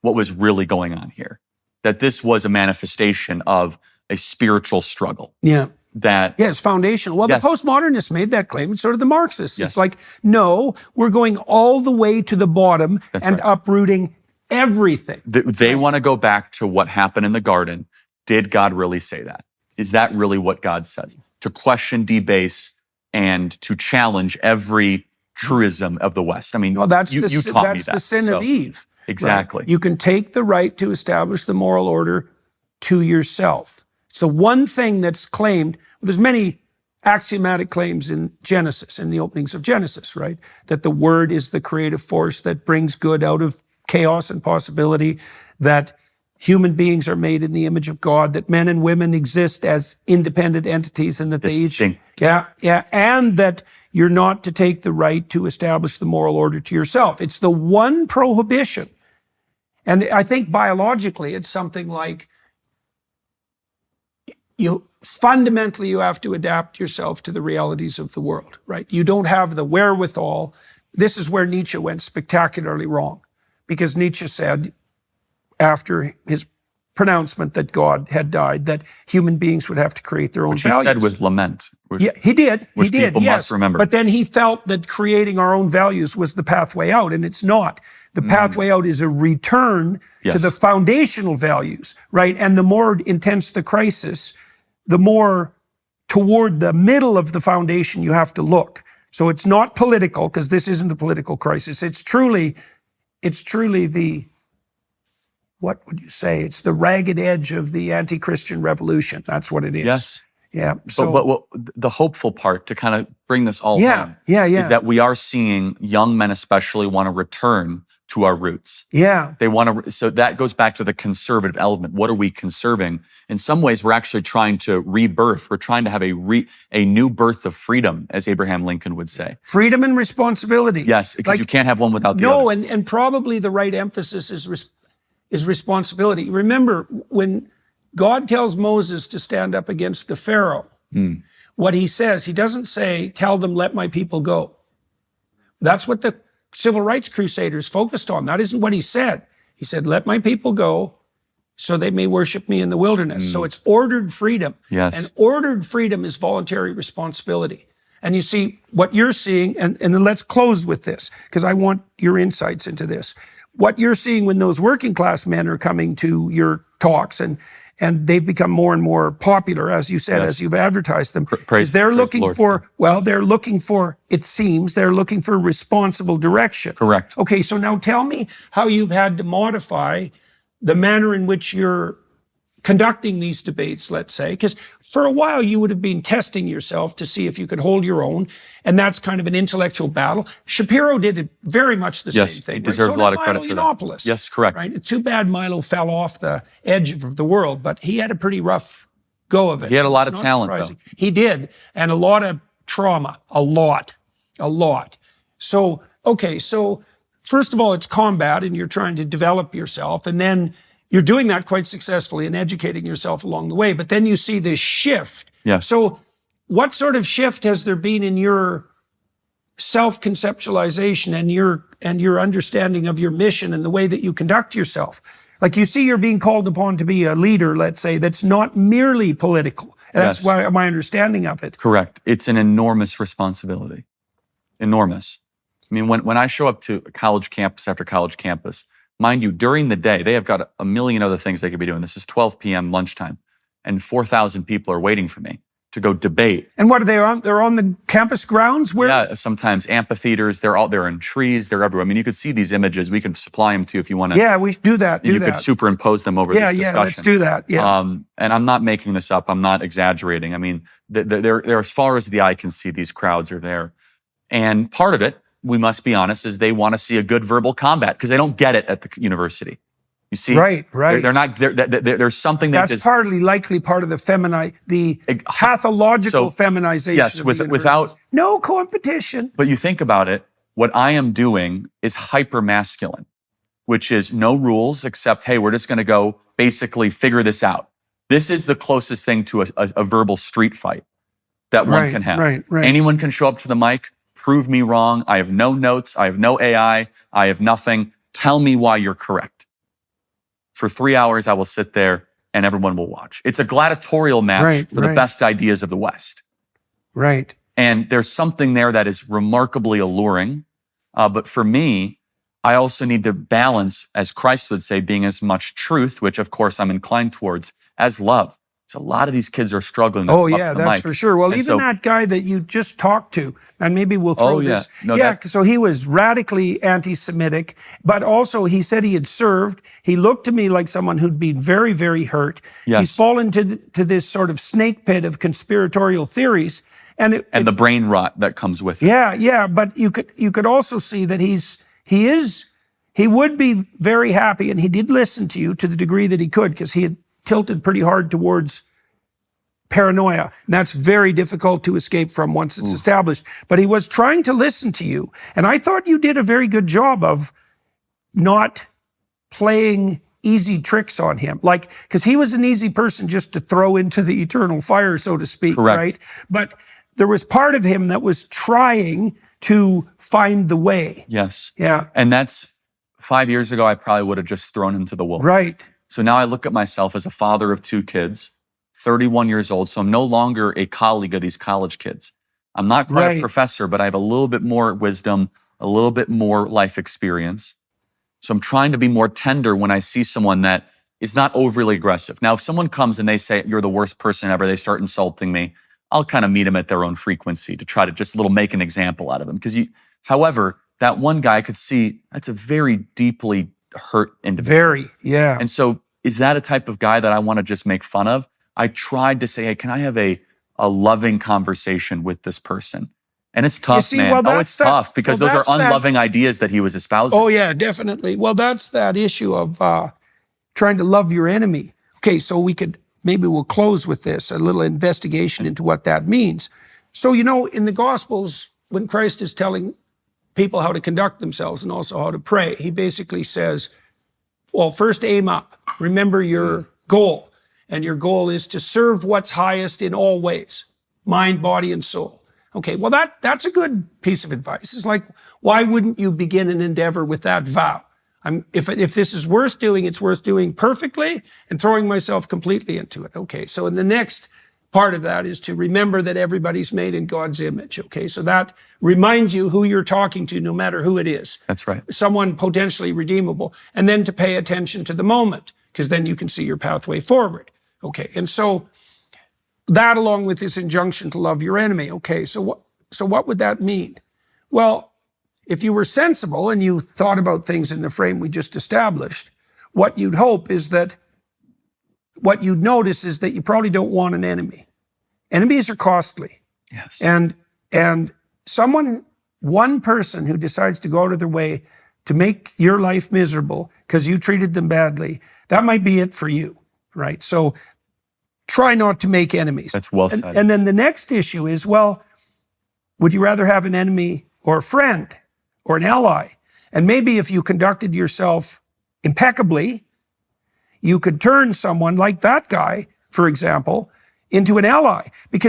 what was really going on here. That this was a manifestation of a spiritual struggle. Yeah. It's foundational. Well, yes. The postmodernists made that claim, and so did the Marxists. Yes. It's like, no, we're going all the way to the bottom and uprooting everything. They want to go back to what happened in the garden. Did God really say that? Is that really what God says? To question, debase, and to challenge every truism of the West. I mean, you taught me that. That's the sin of Eve. Exactly. Right? You can take the right to establish the moral order to yourself. It's the one thing that's claimed. There's many axiomatic claims in Genesis, in the openings of Genesis, right? That the Word is the creative force that brings good out of chaos and possibility, that human beings are made in the image of God, that men and women exist as independent entities, and that they each, and that you're not to take the right to establish the moral order to yourself. It's the one prohibition. And I think biologically, it's something like fundamentally you have to adapt yourself to the realities of the world, right? You don't have the wherewithal. This is where Nietzsche went spectacularly wrong, because Nietzsche said, after his pronouncement that God had died, that human beings would have to create their own values. Which he said with lament. He did. Which people must remember. But then he felt that creating our own values was the pathway out, and it's not. The pathway out is a return to the foundational values, right? And the more intense the crisis, the more toward the middle of the foundation you have to look. So it's not political, because this isn't a political crisis. It's truly the, what would you say? It's the ragged edge of the anti-Christian revolution. That's what it is. Yes. Yeah. So, but the hopeful part, to kind of bring this all home, is that we are seeing young men especially want to return to our roots. Yeah. They want to, so that goes back to the conservative element. What are we conserving? In some ways, we're actually trying to rebirth. We're trying to have a new birth of freedom, as Abraham Lincoln would say. Freedom and responsibility. Yes, because you can't have one without the other. No, and probably the right emphasis is responsibility. Remember, when God tells Moses to stand up against the Pharaoh, what he says, he doesn't say, tell them, let my people go. That's what the civil rights crusaders focused on. That isn't what he said. He said, let my people go so they may worship me in the wilderness. So it's ordered freedom. Yes. And ordered freedom is voluntary responsibility. And you see what you're seeing, and then let's close with this, because I want your insights into this. What you're seeing when those working class men are coming to your talks, and they've become more and more popular, as you said, as you've advertised them, is they're looking for, it seems, they're looking for responsible direction. Correct. Okay, so now tell me how you've had to modify the manner in which you're conducting these debates, let's say, because for a while you would have been testing yourself to see if you could hold your own, and that's kind of an intellectual battle. Shapiro did it very much the same thing. He deserves a lot of credit for that. Yes, correct. Right? It's too bad Milo fell off the edge of the world, but he had a pretty rough go of it. He had a lot of talent, though. He did, and a lot of trauma, a lot. So, okay, so first of all, it's combat, and you're trying to develop yourself, and then you're doing that quite successfully and educating yourself along the way. But then you see this shift. Yeah. So what sort of shift has there been in your self-conceptualization and your understanding of your mission and the way that you conduct yourself? Like, you see you're being called upon to be a leader, let's say, that's not merely political. That's why my understanding of it. Correct. It's an enormous responsibility. Enormous. I mean, when I show up to college campus after college campus, mind you, during the day, they have got a million other things they could be doing. This is 12 p.m. lunchtime, and 4,000 people are waiting for me to go debate. And what are they on? They're on the campus grounds? Where? Yeah, sometimes amphitheaters. They're in trees. They're everywhere. I mean, you could see these images. We can supply them to you if you want to. Yeah, we do that. You could superimpose them over this discussion. Yeah, let's do that. Yeah. And I'm not making this up. I'm not exaggerating. I mean, they're as far as the eye can see, these crowds are there. And part of it, we must be honest, is they want to see a good verbal combat because they don't get it at the university. You see, right. They're not. There's something that's partly likely part of the pathological feminization. Yes, without no competition. But you think about it. What I am doing is hyper masculine, which is no rules except, hey, we're just going to go basically figure this out. This is the closest thing to a verbal street fight that one can have. Right. Anyone can show up to the mic, prove me wrong. I have no notes. I have no AI. I have nothing. Tell me why you're correct. For 3 hours, I will sit there and everyone will watch. It's a gladiatorial match for the best ideas of the West. Right. And there's something there that is remarkably alluring. But for me, I also need to balance, as Christ would say, being as much truth, which of course I'm inclined towards, as love. So a lot of these kids are struggling. Oh yeah, that's mic. for sure. Well, And even that guy that you just talked to, and maybe we'll throw this. No, so he was radically anti-Semitic, but also he said he had served. He looked to me like someone who'd been very, very hurt. Yes. He's fallen to this sort of snake pit of conspiratorial theories. And the brain rot that comes with it. Yeah, but you could also see that he would be very happy, and he did listen to you to the degree that he could, because he had tilted pretty hard towards paranoia. And that's very difficult to escape from once it's established. But he was trying to listen to you. And I thought you did a very good job of not playing easy tricks on him. Like, because he was an easy person just to throw into the eternal fire, so to speak, Correct. right? But there was part of him that was trying to find the way. Yes. Yeah. And that's 5 years ago, I probably would have just thrown him to the wolves. Right. So now I look at myself as a father of 2 kids, 31 years old. So I'm no longer a colleague of these college kids. I'm not quite a professor, but I have a little bit more wisdom, a little bit more life experience. So I'm trying to be more tender when I see someone that is not overly aggressive. Now, if someone comes and they say, you're the worst person ever, they start insulting me, I'll kind of meet them at their own frequency to try to just make an example out of them. However, that one guy, I could see that's a very deeply hurt individual. Very, yeah. And so is that a type of guy that I want to just make fun of? I tried to say, hey, can I have a loving conversation with this person? And it's tough, man. It's tough because those are unloving ideas that he was espousing. Oh yeah, definitely. Well, that's that issue of trying to love your enemy. Okay, so maybe we'll close with this, a little investigation into what that means. So, in the Gospels, when Christ is telling people how to conduct themselves and also how to pray, he basically says, well, first aim up. Remember your goal. And your goal is to serve what's highest in all ways, mind, body, and soul. Okay, well, that's a good piece of advice. It's like, why wouldn't you begin an endeavor with that vow? If this is worth doing, it's worth doing perfectly and throwing myself completely into it. Okay, so in the next part of that is to remember that everybody's made in God's image. Okay, so that reminds you who you're talking to, no matter who it is. That's right. Someone potentially redeemable. And then to pay attention to the moment, because then you can see your pathway forward. Okay, and so that along with this injunction to love your enemy. Okay, so what would that mean? Well, if you were sensible and you thought about things in the frame we just established, what you'd hope is that, what you'd notice is that you probably don't want an enemy. Enemies are costly. Yes. And one person who decides to go out of their way to make your life miserable because you treated them badly, that might be it for you, right? So try not to make enemies. That's well said. And then the next issue is, well, would you rather have an enemy or a friend or an ally? And maybe if you conducted yourself impeccably, you could turn someone like that guy, for example, into an ally, because